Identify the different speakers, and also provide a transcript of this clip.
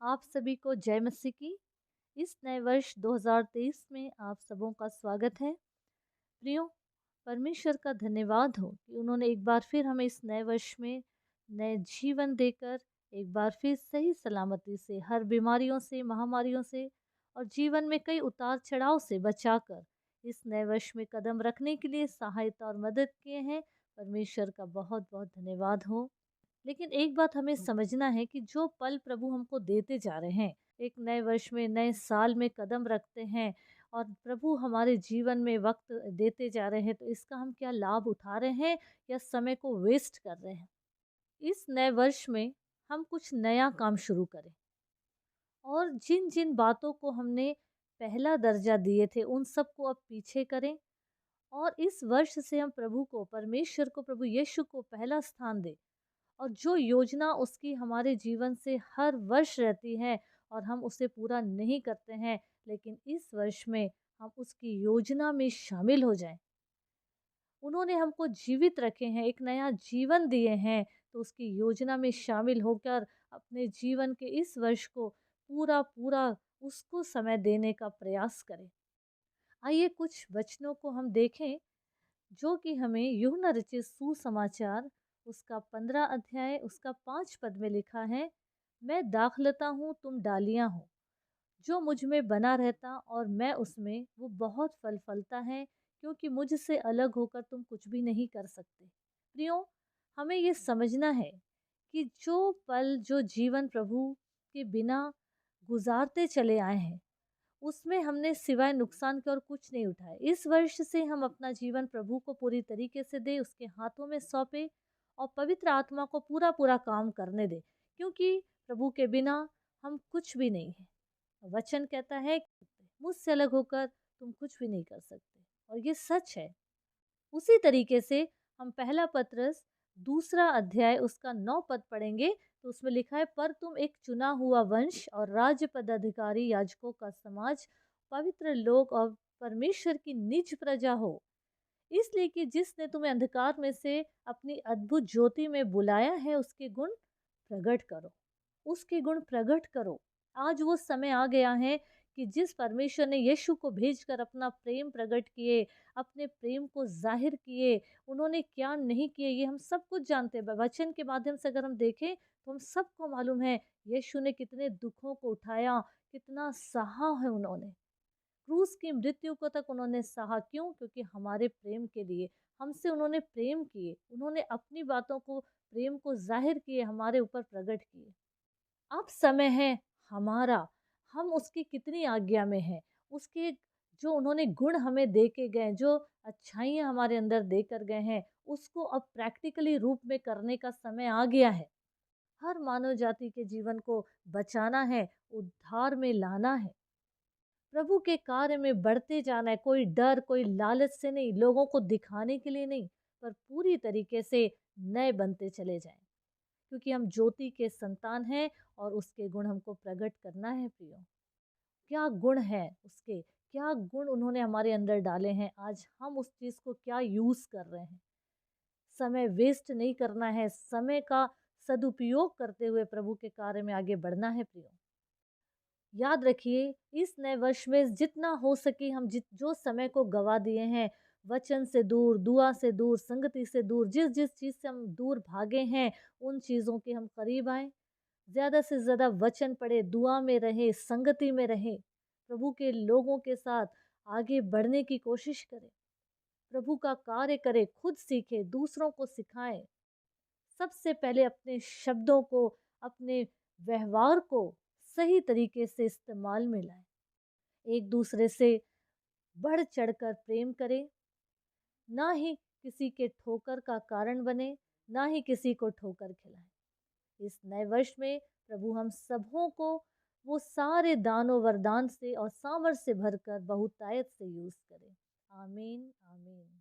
Speaker 1: आप सभी को जय मसीह की। इस नए वर्ष 2023 में आप सबों का स्वागत है। प्रियो, परमेश्वर का धन्यवाद हो कि उन्होंने एक बार फिर हमें इस नए वर्ष में नए जीवन देकर एक बार फिर सही सलामती से हर बीमारियों से, महामारियों से और जीवन में कई उतार चढ़ाव से बचाकर इस नए वर्ष में कदम रखने के लिए सहायता और मदद किए हैं। परमेश्वर का बहुत बहुत धन्यवाद हो। लेकिन एक बात हमें समझना है कि जो पल प्रभु हमको देते जा रहे हैं, एक नए वर्ष में, नए साल में कदम रखते हैं और प्रभु हमारे जीवन में वक्त देते जा रहे हैं, तो इसका हम क्या लाभ उठा रहे हैं या समय को वेस्ट कर रहे हैं। इस नए वर्ष में हम कुछ नया काम शुरू करें और जिन जिन बातों को हमने पहला दर्जा दिए थे उन सब को अब पीछे करें और इस वर्ष से हम प्रभु को, परमेश्वर को, प्रभु यीशु को पहला स्थान दें। और जो योजना उसकी हमारे जीवन से हर वर्ष रहती है और हम उसे पूरा नहीं करते हैं, लेकिन इस वर्ष में हम उसकी योजना में शामिल हो जाएं। उन्होंने हमको जीवित रखे हैं, एक नया जीवन दिए हैं, तो उसकी योजना में शामिल होकर अपने जीवन के इस वर्ष को पूरा पूरा उसको समय देने का प्रयास करें। आइए कुछ वचनों को हम देखें जो कि हमें यूहन्ना रचित सुसमाचार उसका 15 अध्याय उसका 5 पद में लिखा है। मैं दाखलता हूँ, तुम डालियाँ हो। जो मुझ में बना रहता और मैं उसमें, वो बहुत फल फलता है, क्योंकि मुझसे अलग होकर तुम कुछ भी नहीं कर सकते। प्रियो, हमें ये समझना है कि जो पल, जो जीवन प्रभु के बिना गुजारते चले आए हैं, उसमें हमने सिवाय नुकसान के और कुछ नहीं उठाया। इस वर्ष से हम अपना जीवन प्रभु को पूरी तरीके से दें, उसके हाथों में सौंपे और पवित्र आत्मा को पूरा पूरा काम करने दें, क्योंकि प्रभु के बिना हम कुछ भी नहीं है। वचन कहता है, मुझसे अलग होकर तुम कुछ भी नहीं कर सकते, और ये सच है। उसी तरीके से हम पहला पत्रस दूसरा अध्याय उसका 9 पद पढ़ेंगे, तो उसमें लिखा है, पर तुम एक चुना हुआ वंश और राज्य पदाधिकारी, याजकों का समाज, पवित्र लोग और परमेश्वर की निज प्रजा हो, इसलिए कि जिसने तुम्हें अंधकार में से अपनी अद्भुत ज्योति में बुलाया है, उसके गुण प्रकट करो। उसके गुण प्रकट करो। आज वो समय आ गया है कि जिस परमेश्वर ने यीशु को भेजकर अपना प्रेम प्रकट किए, अपने प्रेम को जाहिर किए, उन्होंने क्या नहीं किए ये हम सब कुछ जानते हैं। वचन के माध्यम से अगर हम देखें तो हम सबको मालूम है यीशु ने कितने दुखों को उठाया, कितना सहा है उन्होंने। क्रूस की मृत्यु को तक उन्होंने सहा। क्यों? क्योंकि हमारे प्रेम के लिए हमसे उन्होंने प्रेम किए, उन्होंने अपनी बातों को, प्रेम को जाहिर किए, हमारे ऊपर प्रकट किए। अब समय है हमारा, हम उसकी कितनी आज्ञा में हैं, उसके जो उन्होंने गुण हमें दे के गए, जो अच्छाइयाँ हमारे अंदर देकर गए हैं, उसको अब प्रैक्टिकली रूप में करने का समय आ गया है। हर मानव जाति के जीवन को बचाना है, उद्धार में लाना है, प्रभु के कार्य में बढ़ते जाना है। कोई डर, कोई लालच से नहीं, लोगों को दिखाने के लिए नहीं, पर पूरी तरीके से नए बनते चले जाएं, क्योंकि हम ज्योति के संतान हैं और उसके गुण हमको प्रकट करना है। प्रियो, क्या गुण है उसके, क्या गुण उन्होंने हमारे अंदर डाले हैं, आज हम उस चीज़ को क्या यूज़ कर रहे हैं। समय वेस्ट नहीं करना है, समय का सदुपयोग करते हुए प्रभु के कार्य में आगे बढ़ना है। प्रियो, याद रखिए, इस नए वर्ष में जितना हो सके हम जो समय को गवा दिए हैं, वचन से दूर, दुआ से दूर, संगति से दूर, जिस जिस चीज़ से हम दूर भागे हैं, उन चीज़ों के हम करीब आएँ। ज़्यादा से ज़्यादा वचन पढ़े, दुआ में रहे, संगति में रहे, प्रभु के लोगों के साथ आगे बढ़ने की कोशिश करें, प्रभु का कार्य करें, खुद सीखें, दूसरों को सिखाएं। सबसे पहले अपने शब्दों को, अपने व्यवहार को सही तरीके से इस्तेमाल में लाएं। एक दूसरे से बढ़ चढ़कर प्रेम करें, ना ही किसी के ठोकर का कारण बने, ना ही किसी को ठोकर खिलाएं। इस नए वर्ष में प्रभु हम सबों को वो सारे दानों वरदान से और सामर्थ्य से भरकर बहुतायत से यूज करें। आमीन, आमीन।